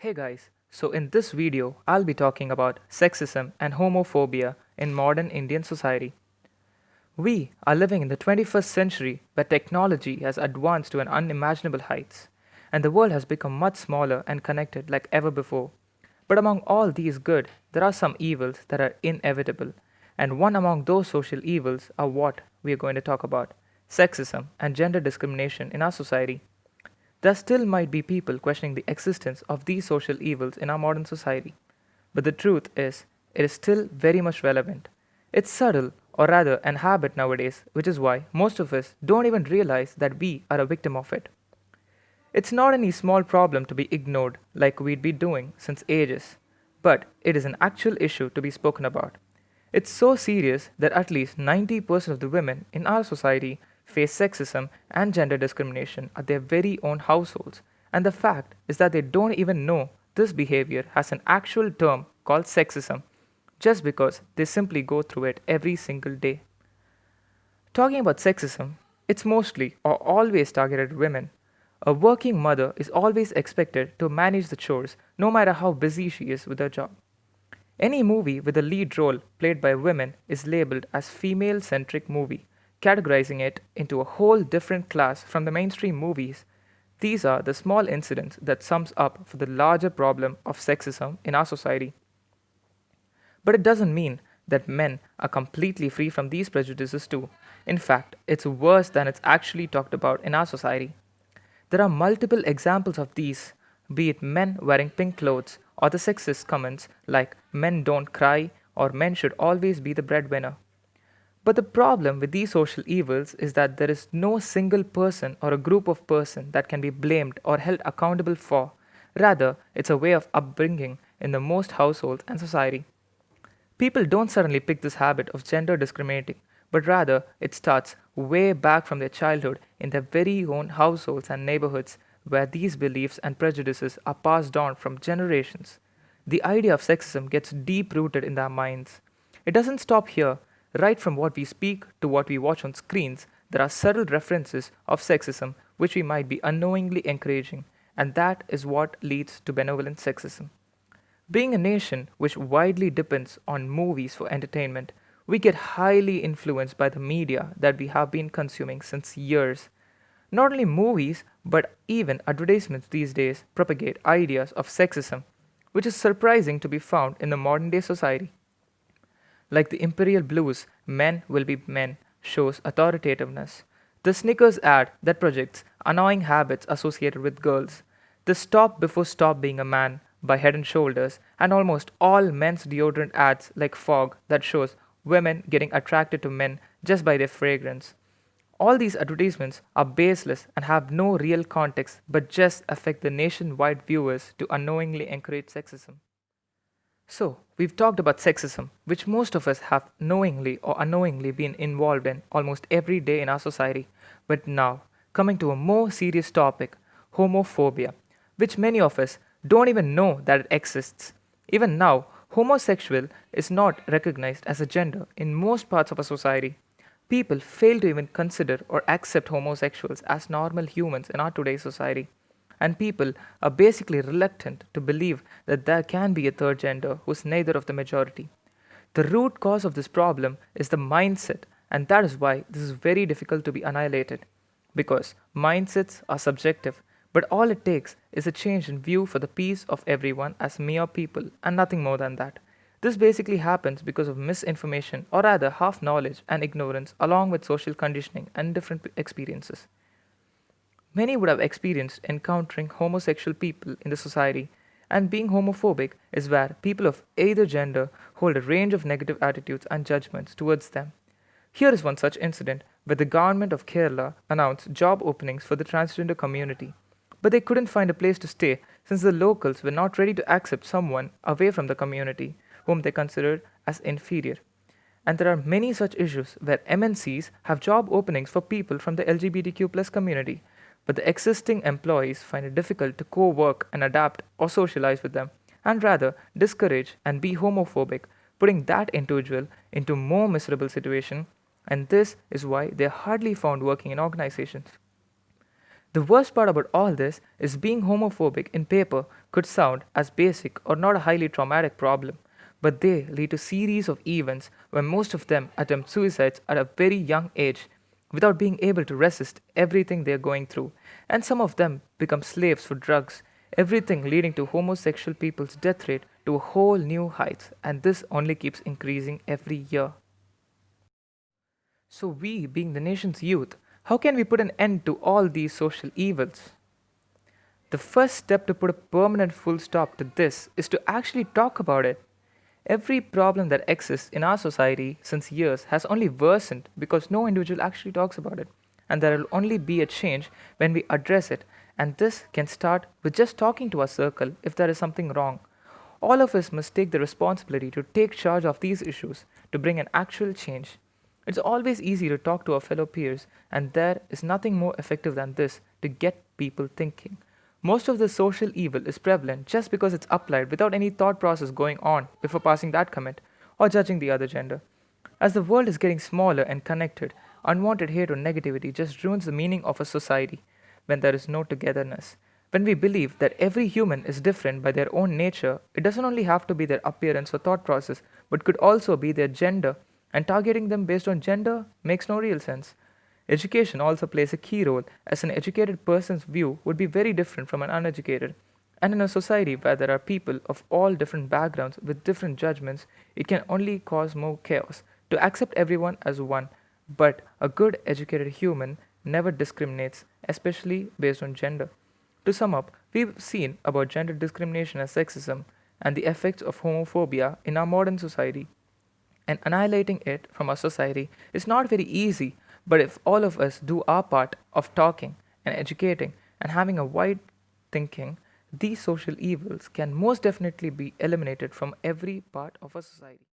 Hey guys, so in this video, I'll be talking about sexism and homophobia in modern Indian society. We are living in the 21st century where technology has advanced to an unimaginable heights, and the world has become much smaller and connected like ever before. But among all these good, there are some evils that are inevitable, and one among those social evils are what we are going to talk about: sexism and gender discrimination in our society. There still might be people questioning the existence of these social evils in our modern society, but the truth is, it is still very much relevant. It's subtle, or rather, an habit nowadays, which is why most of us don't even realize that we are a victim of it. It's not any small problem to be ignored like we'd be doing since ages, but it is an actual issue to be spoken about. It's so serious that at least 90% of the women in our society face sexism and gender discrimination at their very own households, and the fact is that they don't even know this behavior has an actual term called sexism just because they simply go through it every single day. Talking about sexism, it's mostly or always targeted at women. A working mother is always expected to manage the chores no matter how busy she is with her job. Any movie with a lead role played by women is labeled as female centric movie, categorizing it into a whole different class from the mainstream movies. These are the small incidents that sums up for the larger problem of sexism in our society. But it doesn't mean that men are completely free from these prejudices too. In fact, it's worse than it's actually talked about in our society. There are multiple examples of these, be it men wearing pink clothes or the sexist comments like men don't cry or men should always be the breadwinner. But the problem with these social evils is that there is no single person or a group of person that can be blamed or held accountable for. Rather, it's a way of upbringing in the most households and society. People don't suddenly pick this habit of gender discriminating, but rather it starts way back from their childhood in their very own households and neighborhoods where these beliefs and prejudices are passed on from generations. The idea of sexism gets deep rooted in their minds. It doesn't stop here. Right from what we speak to what we watch on screens, there are subtle references of sexism which we might be unknowingly encouraging, and that is what leads to benevolent sexism. Being a nation which widely depends on movies for entertainment, we get highly influenced by the media that we have been consuming since years. Not only movies, but even advertisements these days propagate ideas of sexism, which is surprising to be found in the modern day society. Like the Imperial Blues, men will be men shows authoritativeness. The Snickers ad that projects annoying habits associated with girls. The Stop Before Stop Being a Man by Head and Shoulders, and almost all men's deodorant ads like Fog that shows women getting attracted to men just by their fragrance. All these advertisements are baseless and have no real context but just affect the nationwide viewers to unknowingly encourage sexism. So, we've talked about sexism, which most of us have knowingly or unknowingly been involved in almost every day in our society. But now, coming to a more serious topic, homophobia, which many of us don't even know that it exists. Even now, homosexual is not recognized as a gender in most parts of our society. People fail to even consider or accept homosexuals as normal humans in our today's society. And people are basically reluctant to believe that there can be a third gender who's neither of the majority. The root cause of this problem is the mindset, and that is why this is very difficult to be annihilated. Because mindsets are subjective, but all it takes is a change in view for the peace of everyone as mere people, and nothing more than that. This basically happens because of misinformation, or rather half knowledge and ignorance, along with social conditioning and different experiences. Many would have experienced encountering homosexual people in the society, and being homophobic is where people of either gender hold a range of negative attitudes and judgments towards them. Here is one such incident where the government of Kerala announced job openings for the transgender community, but they couldn't find a place to stay since the locals were not ready to accept someone away from the community whom they considered as inferior. And there are many such issues where MNCs have job openings for people from the LGBTQ plus community, but the existing employees find it difficult to co work and adapt or socialize with them, and rather discourage and be homophobic, putting that individual into more miserable situation, and this is why they are hardly found working in organizations. The worst part about all this is being homophobic in paper could sound as basic or not a highly traumatic problem, but they lead to series of events where most of them attempt suicides at a very young age without being able to resist everything they are going through, and some of them become slaves for drugs, everything leading to homosexual people's death rate to a whole new heights, and this only keeps increasing every year. So, we, being the nation's youth, how can we put an end to all these social evils? The first step to put a permanent full stop to this is to actually talk about it. Every problem that exists in our society since years has only worsened because no individual actually talks about it. And there will only be a change when we address it. And this can start with just talking to our circle if there is something wrong. All of us must take the responsibility to take charge of these issues to bring an actual change. It's always easy to talk to our fellow peers, and there is nothing more effective than this to get people thinking. Most of the social evil is prevalent just because it's applied without any thought process going on before passing that comment or judging the other gender. As the world is getting smaller and connected, unwanted hate or negativity just ruins the meaning of a society when there is no togetherness. When we believe that every human is different by their own nature, it doesn't only have to be their appearance or thought process, but could also be their gender, and targeting them based on gender makes no real sense. Education also plays a key role, as an educated person's view would be very different from an uneducated. And in a society where there are people of all different backgrounds with different judgments, it can only cause more chaos to accept everyone as one. But a good educated human never discriminates, especially based on gender. To sum up, we've seen about gender discrimination as sexism and the effects of homophobia in our modern society. And annihilating it from our society is not very easy, but if all of us do our part of talking and educating and having a wide thinking, these social evils can most definitely be eliminated from every part of our society.